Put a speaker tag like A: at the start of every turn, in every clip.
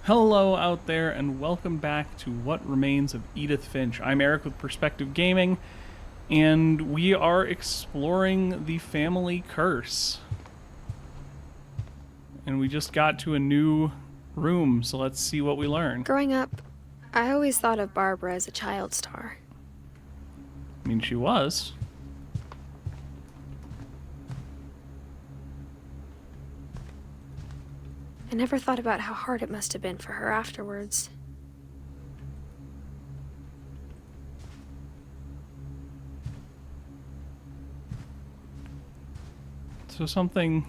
A: Hello out there, and welcome back to What Remains of Edith Finch. I'm Eric with Perspective Gaming, and we are exploring the family curse. And we just got to a new room, so let's see what we learn.
B: Growing up, I always thought of Barbara as a child star.
A: I mean, she was.
B: I never thought about how hard it must have been for her afterwards.
A: So something,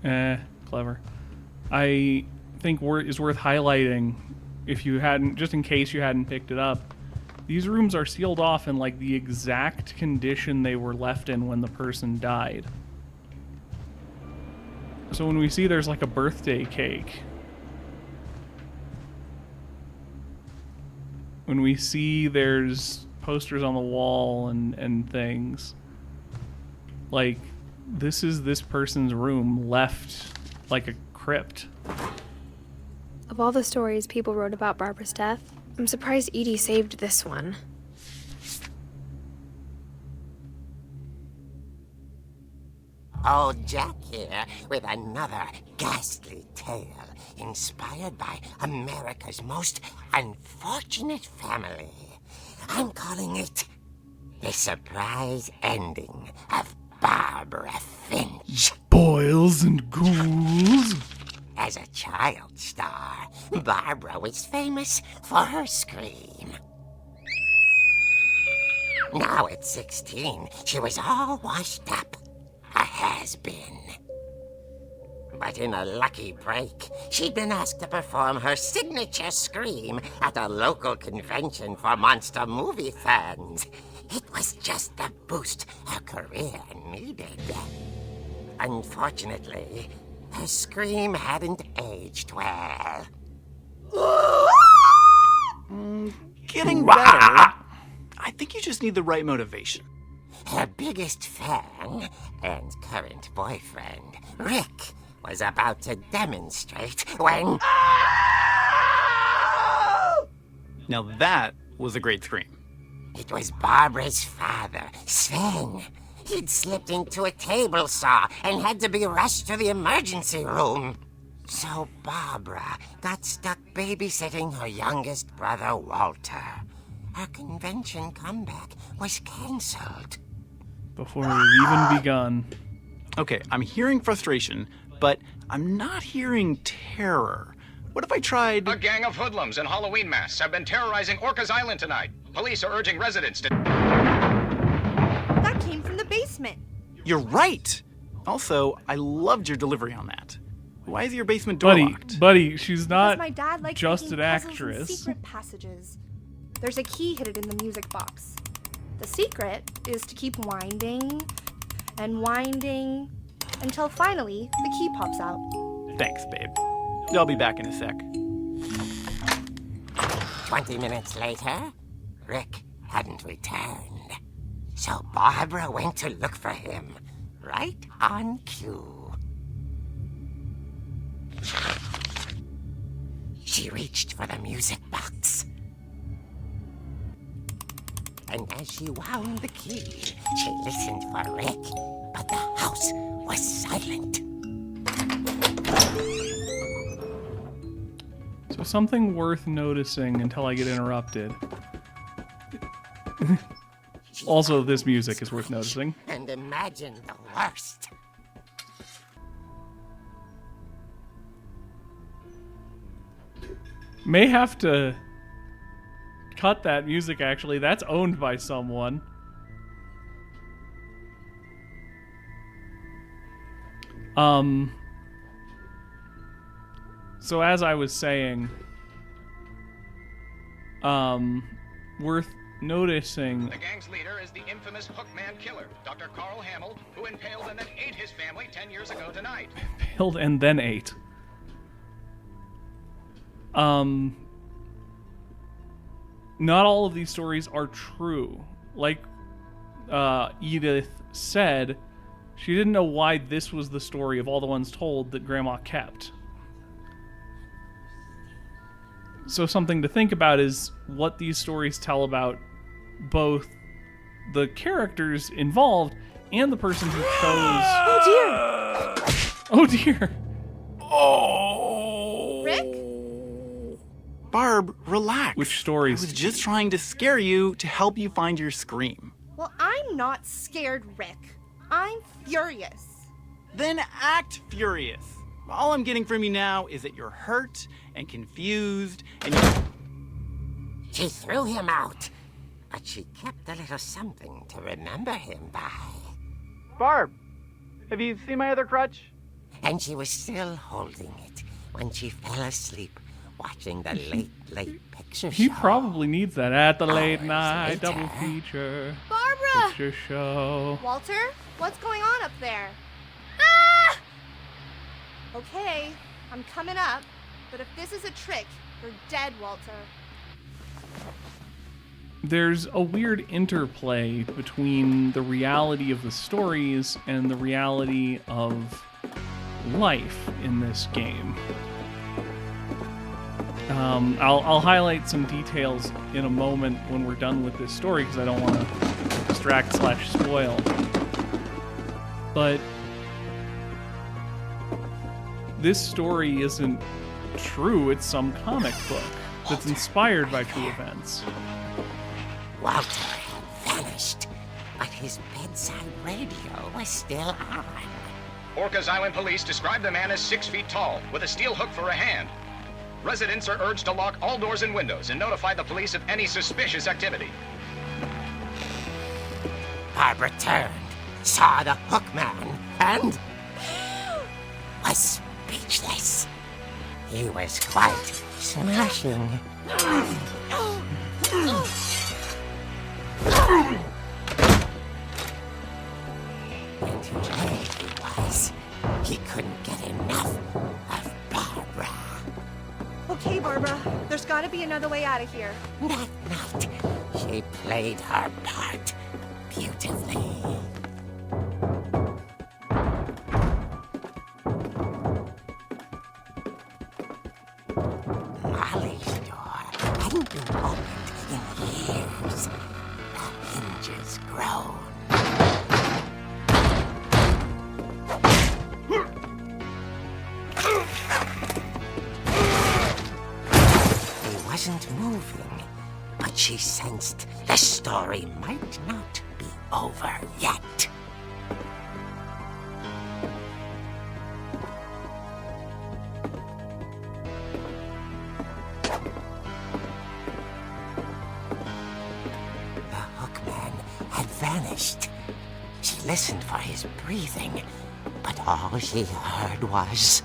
A: clever. I think is worth highlighting if you hadn't, just in case you hadn't picked it up. These rooms are sealed off in like the exact condition they were left in when the person died. So when we see there's like a birthday cake, when we see there's posters on the wall and things, like this is this person's room left like a crypt.
B: Of all the stories people wrote about Barbara's death, I'm surprised Edie saved this one.
C: Old Jack here with another ghastly tale inspired by America's most unfortunate family. I'm calling it The Surprise Ending of Barbara Finch.
A: Boils and ghouls.
C: As a child star, Barbara was famous for her scream. Now at 16, she was all washed up. A has-been. But in a lucky break, she'd been asked to perform her signature scream at a local convention for monster movie fans. It was just the boost her career needed. Unfortunately, her scream hadn't aged well.
D: Getting better. I think you just need the right motivation.
C: Her biggest fan and current boyfriend, Rick, was about to demonstrate when...
D: Now that was a great scream.
C: It was Barbara's father, Sven. He'd slipped into a table saw and had to be rushed to the emergency room. So Barbara got stuck babysitting her youngest brother, Walter. Her convention comeback was cancelled.
A: Before we've even begun.
D: Okay, I'm hearing frustration, but I'm not hearing terror. What if I tried...
E: A gang of hoodlums in Halloween masks have been terrorizing Orcas Island tonight. Police are urging residents to...
F: That came from the basement.
D: You're right! Also, I loved your delivery on that. Why is your basement door locked?
A: Buddy, she's not
F: Because my dad likes
A: just
F: making
A: an
F: puzzles and
A: actress.
F: secret passages. There's a key hidden in the music box. The secret is to keep winding and winding until finally the key pops out.
D: Thanks, babe. I'll be back in a sec.
C: 20 minutes later, Rick hadn't returned. So Barbara went to look for him, right on cue. She reached for the music box. And as she wound the key, she listened for Rick, but the house was silent.
A: So something worth noticing until I get interrupted. Also, this music is worth noticing.
C: And imagined the worst.
A: May have to cut that music, actually. That's owned by someone. So as I was saying, worth noticing.
E: The gang's leader is the infamous Hookman killer, Dr. Carl Hamill, who impaled and then ate his family 10 years ago tonight.
A: Impaled and then ate. Not all of these stories are true. Like Edith said, she didn't know why this was the story of all the ones told that Grandma kept. So something to think about is what these stories tell about both the characters involved and the person who chose.
F: Oh dear!
A: Oh dear!
D: Oh!
F: Rick?
D: Barb, relax.
A: Which stories?
D: I was just trying to scare you to help you find your scream.
F: Well, I'm not scared, Rick. I'm furious.
D: Then act furious. All I'm getting from you now is that you're hurt and confused and you...
C: She threw him out, but she kept a little something to remember him by.
D: Barb, have you seen my other crutch?
C: And she was still holding it when she fell asleep watching the late picture show.
A: He probably needs that at the late
C: Hours
A: night
C: later.
A: double feature
F: Barbara!
A: picture show.
F: Walter, what's going on up there? Ah! Okay, I'm coming up, but if this is a trick, you're dead, Walter.
A: There's a weird interplay between the reality of the stories and the reality of life in this game. I'll highlight some details in a moment when we're done with this story because I don't want to distract/spoil. But this story isn't true. It's some comic book that's inspired by true events.
C: Walter had vanished, but his bedside radio was still on.
E: Orcas Island police describe the man as 6 feet tall, with a steel hook for a hand. Residents are urged to lock all doors and windows and notify the police of any suspicious activity.
C: Barbara turned, saw the hook man, and was speechless. He was quite smashing. And today he was. He couldn't get enough of Barbara.
F: Okay, Barbara, there's gotta be another way out of here.
C: That night, she played her part beautifully. Molly's door hadn't been opened in years. The hinges groaned. He wasn't moving, but she sensed the story might not be over yet. The hookman had vanished. She listened for his breathing, but all she heard was...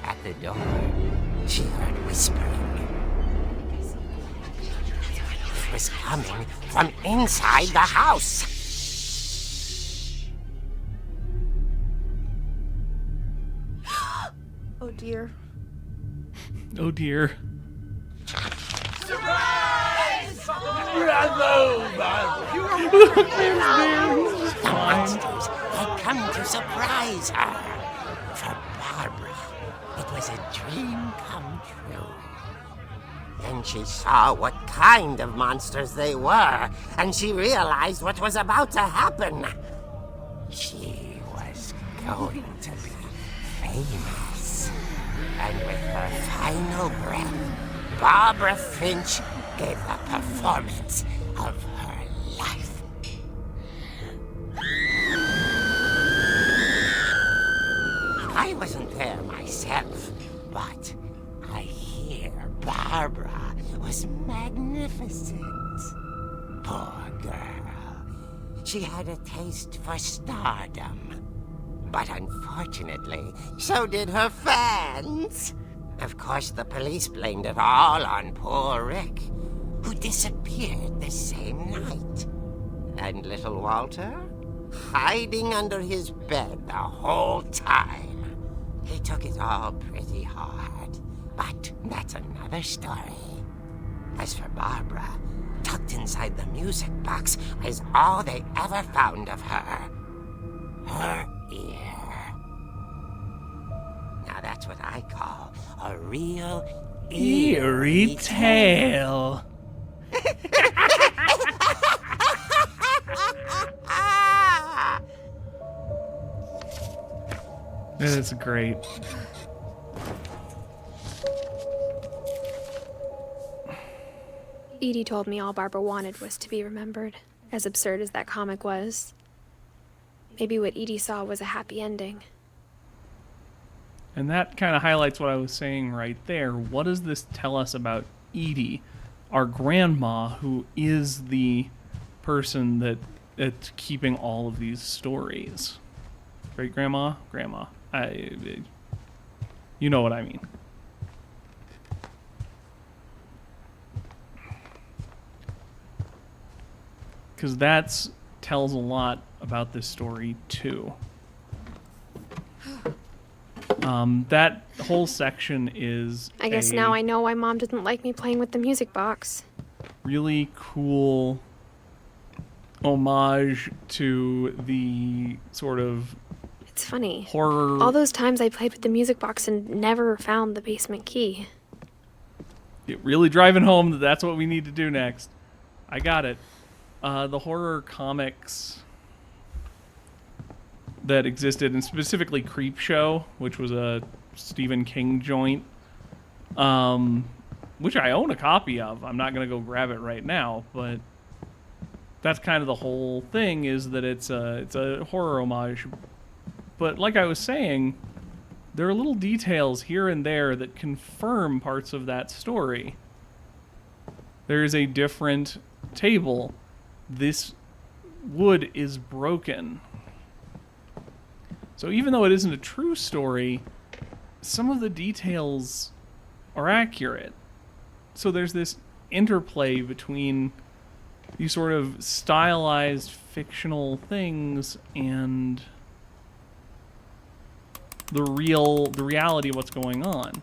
C: At the door, she heard whispering. It was coming from inside the house.
F: Oh dear.
A: Oh dear.
C: The monsters had come to surprise her. For Barbara, it was a dream come true. Then she saw what kind of monsters they were, and she realized what was about to happen. She was going to be famous. And with her final breath, Barbara Finch gave the performance of her life. I wasn't there myself, but I hear Barbara was magnificent. Poor girl. She had a taste for stardom. But unfortunately, so did her fans. Of course, the police blamed it all on poor Rick, who disappeared the same night. And little Walter? Hiding under his bed the whole time. He took it all pretty hard, but that's another story. As for Barbara, tucked inside the music box was all they ever found of her. Her ear. That's what I call a real
A: Eerie tale. That's great.
B: Edie told me all Barbara wanted was to be remembered, as absurd as that comic was. Maybe what Edie saw was a happy ending.
A: And that kind of highlights what I was saying right there. What does this tell us about Edie, our grandma, who is the person that's keeping all of these stories? Great grandma? Grandma. You know what I mean. Because that tells a lot about this story, too. That whole section is
B: I guess now I know why Mom didn't like me playing with the music box.
A: Really cool homage to the sort of
B: It's funny.
A: horror.
B: All those times I played with the music box and never found the basement key.
A: Really driving home that that's what we need to do next. I got it. The horror comics that existed, and specifically Creepshow, which was a Stephen King joint, which I own a copy of. I'm not going to go grab it right now, but that's kind of the whole thing, is that it's a horror homage. But like I was saying, there are little details here and there that confirm parts of that story. There is a different table. This wood is broken. So even though it isn't a true story, some of the details are accurate. So there's this interplay between these sort of stylized fictional things and the reality of what's going on.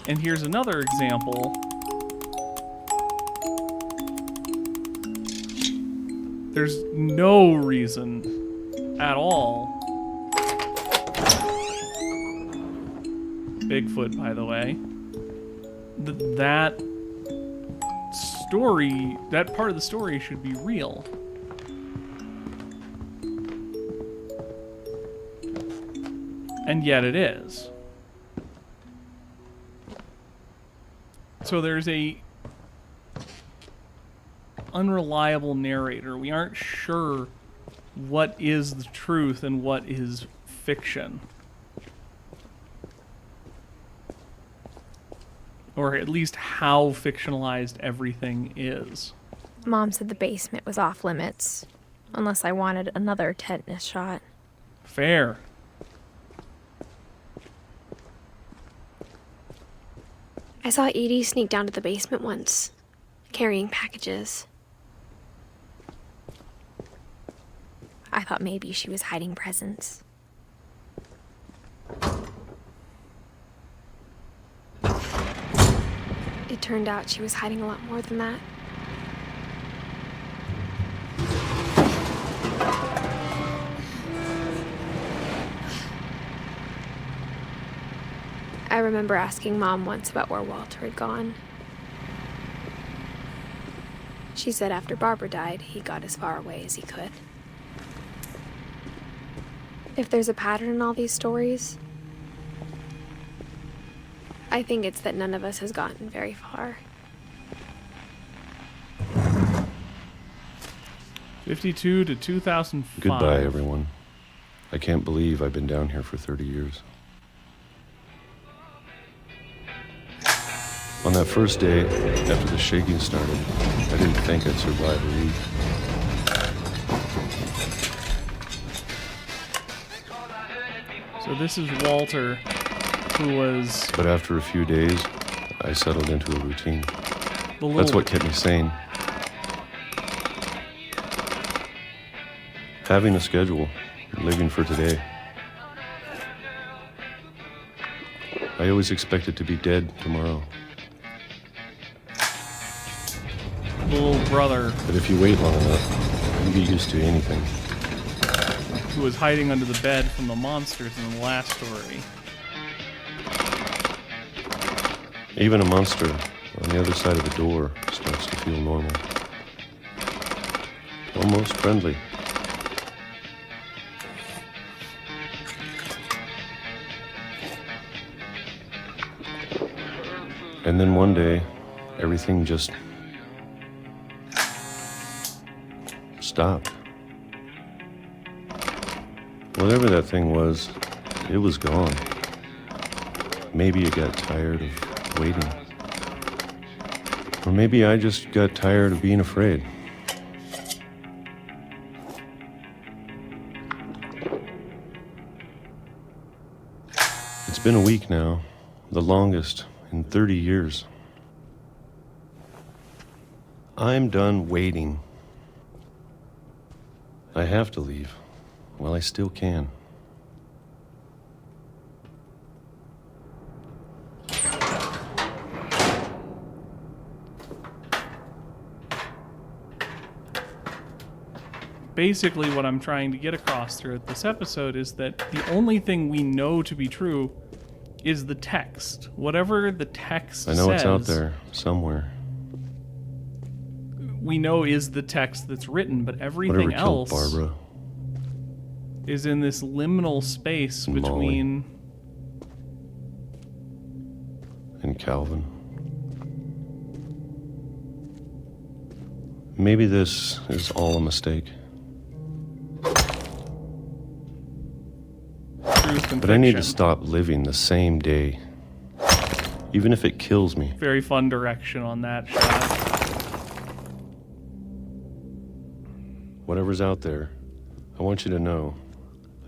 A: And here's another example. There's no reason at all. Bigfoot, by the way. That story, that part of the story should be real. And yet it is. So there's a unreliable narrator. We aren't sure what is the truth and what is fiction. Or at least how fictionalized everything is.
B: Mom said the basement was off limits, unless I wanted another tetanus shot.
A: Fair.
B: I saw Edie sneak down to the basement once, carrying packages. I thought maybe she was hiding presents. It turned out she was hiding a lot more than that. I remember asking Mom once about where Walter had gone. She said after Barbara died, he got as far away as he could. If there's a pattern in all these stories, I think it's that none of us has gotten very far.
A: 52 to 2005.
G: Goodbye, everyone. I can't believe I've been down here for 30 years. On that first day, after the shaking started, I didn't think I'd survive a week.
A: So this is Walter, who was
G: But after a few days, I settled into a routine.
A: the little...
G: That's what kept me sane. Having a schedule, living for today. I always expected to be dead tomorrow.
A: the little brother
G: But if you wait long enough, you get used to anything.
A: who was hiding under the bed from the monsters in the last story.
G: Even a monster on the other side of the door starts to feel normal. Almost friendly. And then one day, everything just stopped. Whatever that thing was, it was gone. Maybe it got tired of waiting. Or maybe I just got tired of being afraid. It's been a week now, the longest in 30 years. I'm done waiting. I have to leave while I still can.
A: Basically, what I'm trying to get across through this episode is that the only thing we know to be true is the text. Whatever the text
G: I know
A: says,
G: it's out there somewhere.
A: we know is the text that's written, but everything
G: Whatever killed
A: else
G: Barbara.
A: is in this liminal space
G: And Molly.
A: between
G: And Calvin. Maybe this is all a mistake.
A: truth and
G: But I need to
A: fiction.
G: stop living the same day. Even if it kills me.
A: Very fun direction on that shot.
G: Whatever's out there, I want you to know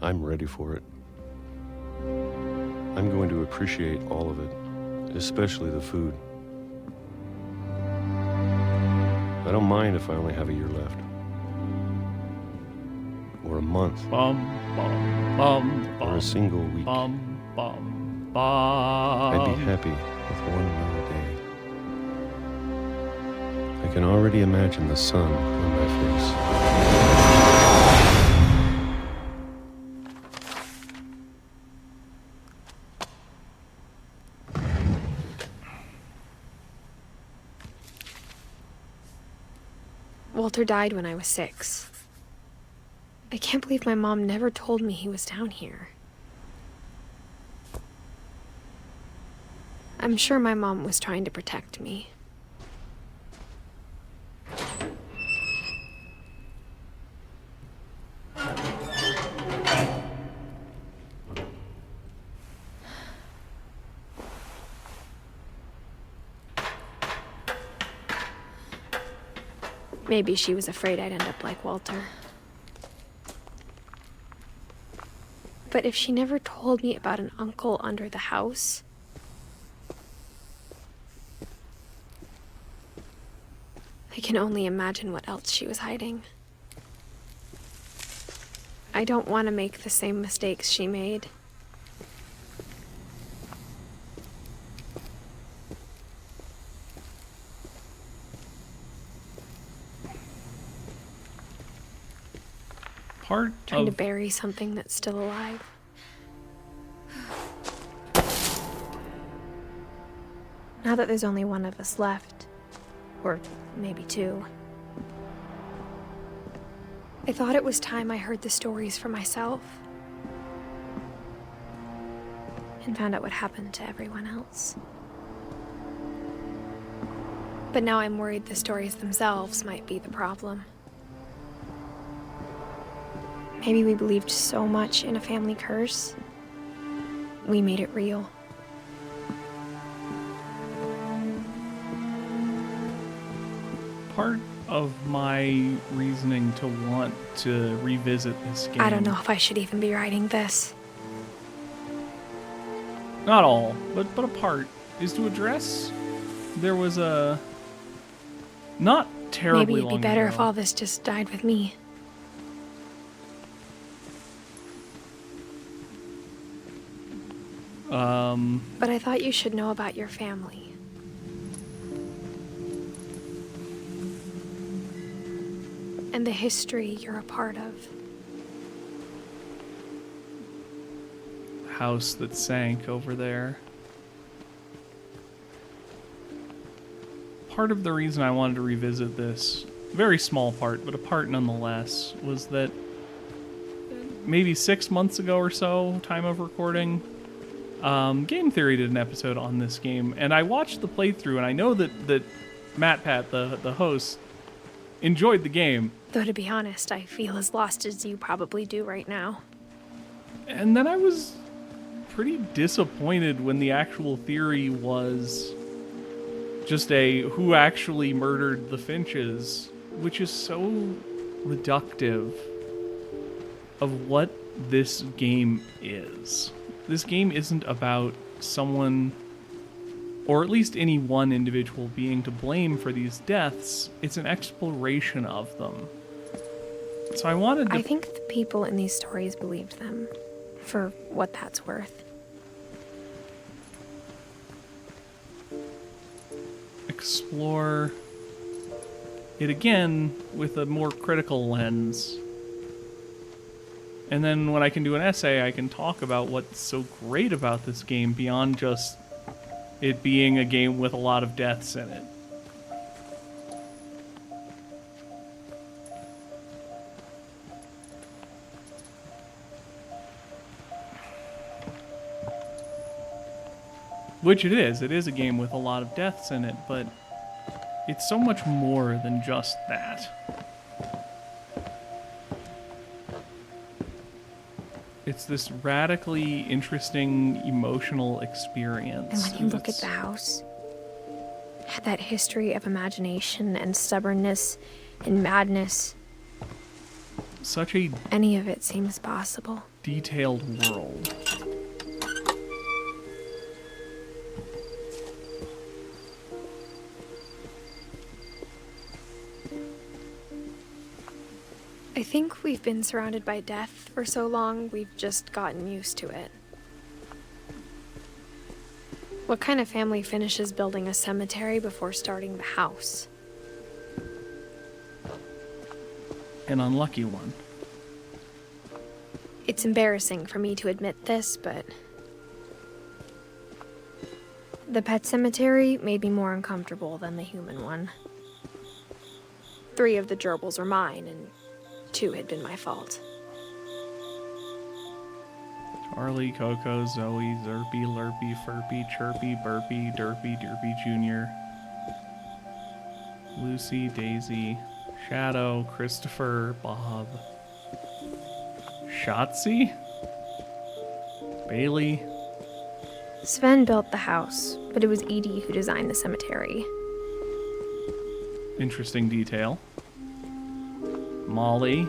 G: I'm ready for it. I'm going to appreciate all of it, especially the food. I don't mind if I only have a year left. Or a month.
A: Bum, bum, bum,
G: Or
A: bum,
G: a single week.
A: bum, bum, bum.
G: I'd be happy with one more day. I can already imagine the sun on my face.
B: Walter died when I was 6. I can't believe my mom never told me he was down here. I'm sure my mom was trying to protect me. Maybe she was afraid I'd end up like Walter. But if she never told me about an uncle under the house, I can only imagine what else she was hiding. I don't want to make the same mistakes she made.
A: Part
B: Trying to
A: of
B: bury something that's still alive. Now that there's only one of us left, or maybe 2, I thought it was time I heard the stories for myself and found out what happened to everyone else. But now I'm worried the stories themselves might be the problem. Maybe we believed so much in a family curse, we made it real.
A: part of my reasoning to want to revisit this game.
B: I don't know if I should even be writing this.
A: Not all, but a part is to address. There was a not terribly
B: Maybe it'd be
A: long
B: better
A: ago.
B: if all this just died with me. But I thought you should know about your family. And the history you're a part of.
A: House that sank over there. part of the reason I wanted to revisit this, very small part, but a part nonetheless, was that maybe 6 months ago or so, time of recording, Game Theory did an episode on this game, and I watched the playthrough, and I know that Matt Pat, the host, enjoyed the game.
B: Though to be honest, I feel as lost as you probably do right now.
A: And then I was pretty disappointed when the actual theory was just a who actually murdered the Finches, which is so reductive of what this game is. This game isn't about someone, or at least any one individual, being to blame for these deaths. It's an exploration of them. So I wanted to...
B: I think the people in these stories believed them, for what that's worth.
A: Explore it again with a more critical lens. And then when I can do an essay, I can talk about what's so great about this game beyond just it being a game with a lot of deaths in it. Which it is. It is a game with a lot of deaths in it, but it's so much more than just that. It's this radically interesting emotional experience.
B: And when you look at the house, it had that history of imagination and stubbornness and madness.
A: Such a
B: Any of it seems possible.
A: detailed world.
B: I think we've been surrounded by death for so long, we've just gotten used to it. What kind of family finishes building a cemetery before starting the house?
A: An unlucky one.
B: It's embarrassing for me to admit this, but the pet cemetery made me more uncomfortable than the human one. 3 of the gerbils were mine, and 2 had been my fault.
A: Charlie, Coco, Zoe, Zerpy, Lurpy, Furpy, Chirpy, Burpy, Derpy, Derpy Jr., Lucy, Daisy, Shadow, Christopher, Bob, Shotzi, Bailey.
B: Sven built the house, but it was Edie who designed the cemetery.
A: Interesting detail. Molly,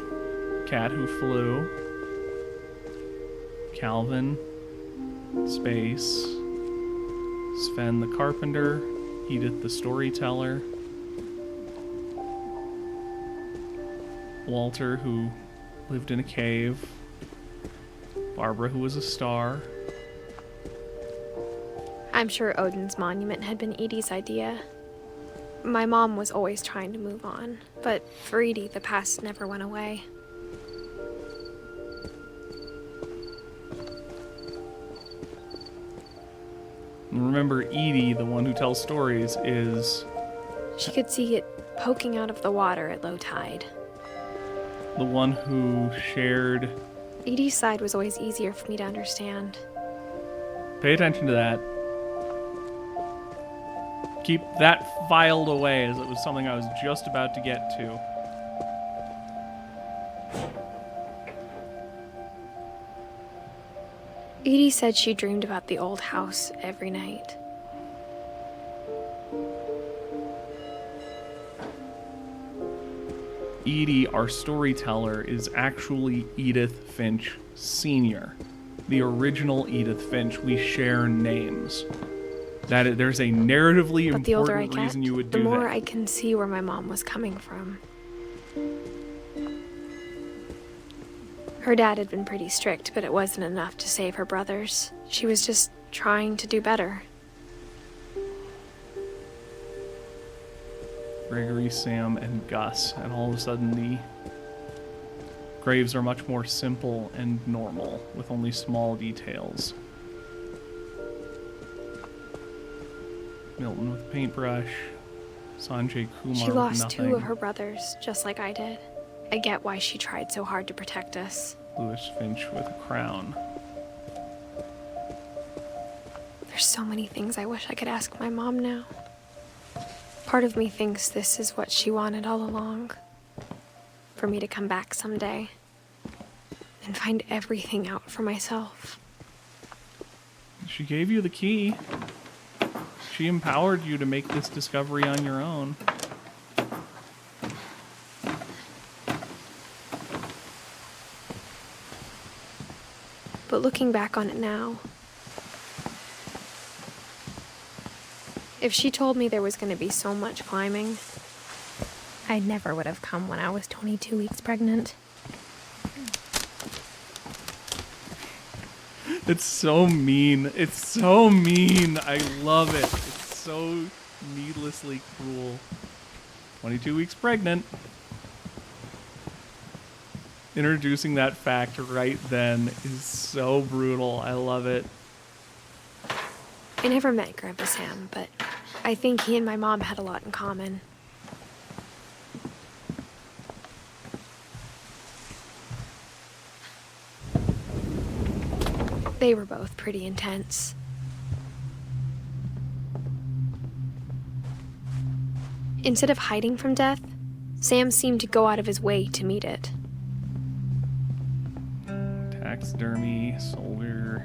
A: Cat Who Flew, Calvin, Space, Sven the Carpenter, Edith the Storyteller, Walter, who lived in a cave, Barbara, who was a star.
B: I'm sure Odin's monument had been Edie's idea. My mom was always trying to move on, but for Edie, the past never went away.
A: And remember, Edie, the one who tells stories, is
B: She could see it poking out of the water at low tide.
A: the one who shared...
B: Edie's side was always easier for me to understand.
A: Pay attention to that. Keep that filed away, as it was something I was just about to get to.
B: Edie said she dreamed about the old house every night.
A: Edie, our storyteller, is actually Edith Finch Sr., the original Edith Finch. We share names. There's a narratively
B: But the older I
A: important
B: get,
A: reason you would
B: the
A: do
B: more
A: that.
B: I can see where my mom was coming from. Her dad had been pretty strict, but it wasn't enough to save her brothers. She was just trying to do better.
A: Gregory, Sam, and Gus, and all of a sudden the graves are much more simple and normal, with only small details. Milton with a paintbrush, Sanjay Kumar
B: She
A: with
B: lost
A: nothing.
B: 2 of her brothers, just like I did. I get why she tried so hard to protect us.
A: Louis Finch with a crown.
B: There's so many things I wish I could ask my mom now. Part of me thinks this is what she wanted all along. For me to come back someday and find everything out for myself.
A: She gave you the key. She empowered you to make this discovery on your own.
B: But looking back on it now, if she told me there was going to be so much climbing, I never would have come when I was 22 weeks pregnant.
A: It's so mean. It's so mean. I love it. It's so needlessly cruel. 22 weeks pregnant. Introducing that fact right then is so brutal. I love it.
B: I never met Grandpa Sam, but I think he and my mom had a lot in common. They were both pretty intense. Instead of hiding from death, Sam seemed to go out of his way to meet it.
A: Taxidermy, soldier.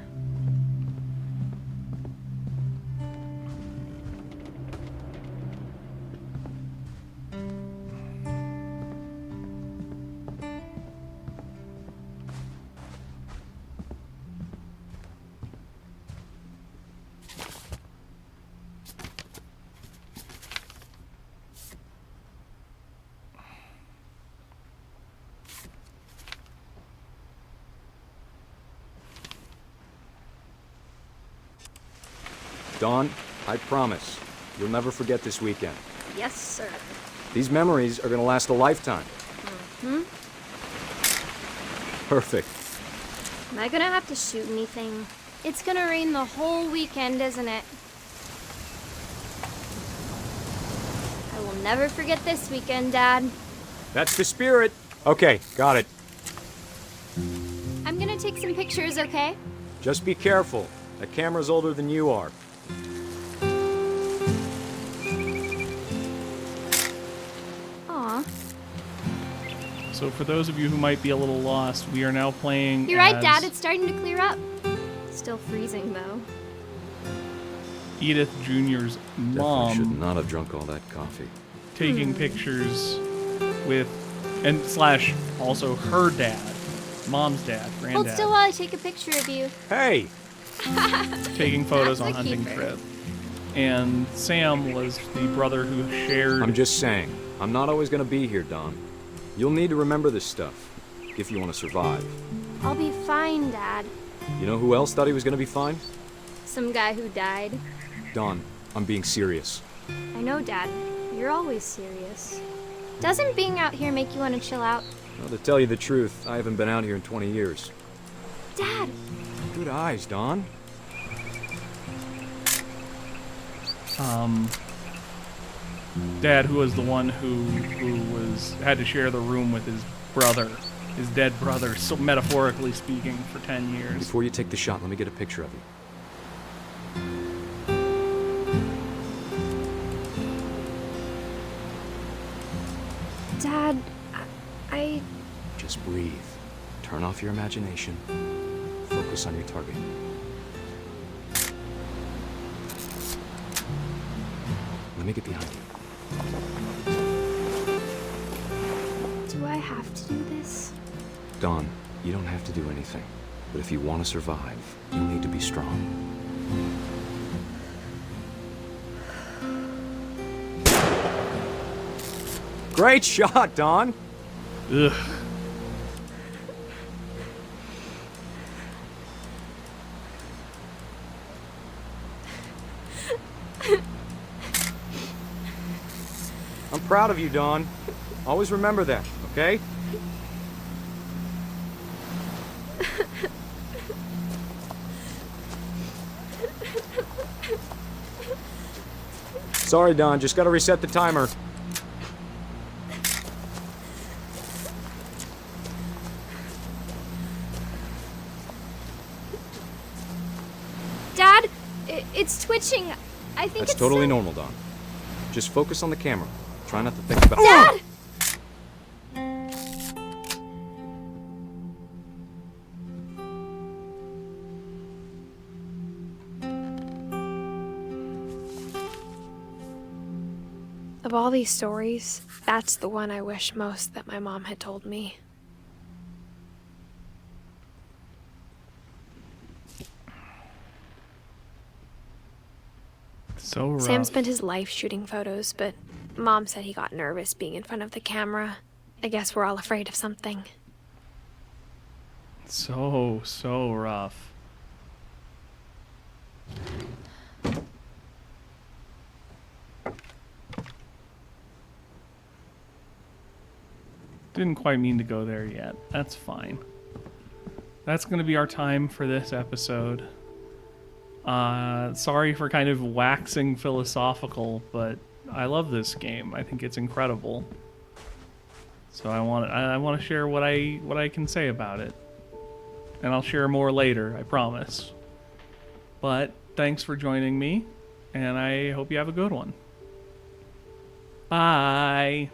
H: Dawn, I promise, you'll never forget this weekend.
F: Yes, sir.
H: These memories are gonna last a lifetime. Perfect.
I: Am I gonna have to shoot anything? It's gonna rain the whole weekend, isn't it? I will never forget this weekend, Dad.
H: That's the spirit. Okay, got it.
I: I'm gonna take some pictures, okay?
H: Just be careful. That camera's older than you are.
I: Aw.
A: So for those of you who might be a little lost, we are now playing
I: You're right,
A: as
I: Dad. It's starting to clear up. Still freezing, though.
A: Edith Jr.'s
H: Definitely should
A: mom
H: not have drunk all that coffee.
A: taking pictures with, and slash also her dad, mom's dad,
I: Hold
A: granddad,
I: still while I take a picture of you.
H: Hey!
A: taking photos on
I: That's a
A: hunting
I: keeper.
A: trip. And Sam was the brother who shared.
H: I'm just saying, I'm not always gonna be here, Dawn. You'll need to remember this stuff, if you want to survive.
I: I'll be fine, Dad.
H: You know who else thought he was gonna be fine?
I: Some guy who died.
H: Dawn, I'm being serious.
I: I know, Dad. You're always serious. Doesn't being out here make you want to chill out?
H: Well, to tell you the truth, I haven't been out here in 20 years.
I: Dad!
H: Good eyes, Dawn.
A: Dad, who was the one who had to share the room with his brother, his dead brother, so metaphorically speaking, for 10 years.
H: Before you take the shot, let me get a picture of you.
B: Dad, I...
H: Just breathe. Turn off your imagination. Focus on your target. Let me get behind you.
B: Do I have to do this?
H: Dawn, you don't have to do anything. But if you want to survive, you need to be strong. Great shot, Dawn!
A: Ugh.
H: I'm proud of you, Dawn. Always remember that, okay? Sorry, Don. Just gotta reset the timer.
I: Dad, it's twitching. I think
H: That's
I: it's
H: totally
I: sick.
H: normal, Don. Just focus on the camera. Try not to think about...
I: Dad!
B: Of all these stories, that's the one I wish most that my mom had told me.
A: So rough.
B: Sam spent his life shooting photos, but Mom said he got nervous being in front of the camera. I guess we're all afraid of something.
A: So rough. Didn't quite mean to go there yet. That's fine. That's going to be our time for this episode. Sorry for kind of waxing philosophical, but I love this game. I think it's incredible. So I want to share what I can say about it. And I'll share more later, I promise. But thanks for joining me, and I hope you have a good one. Bye.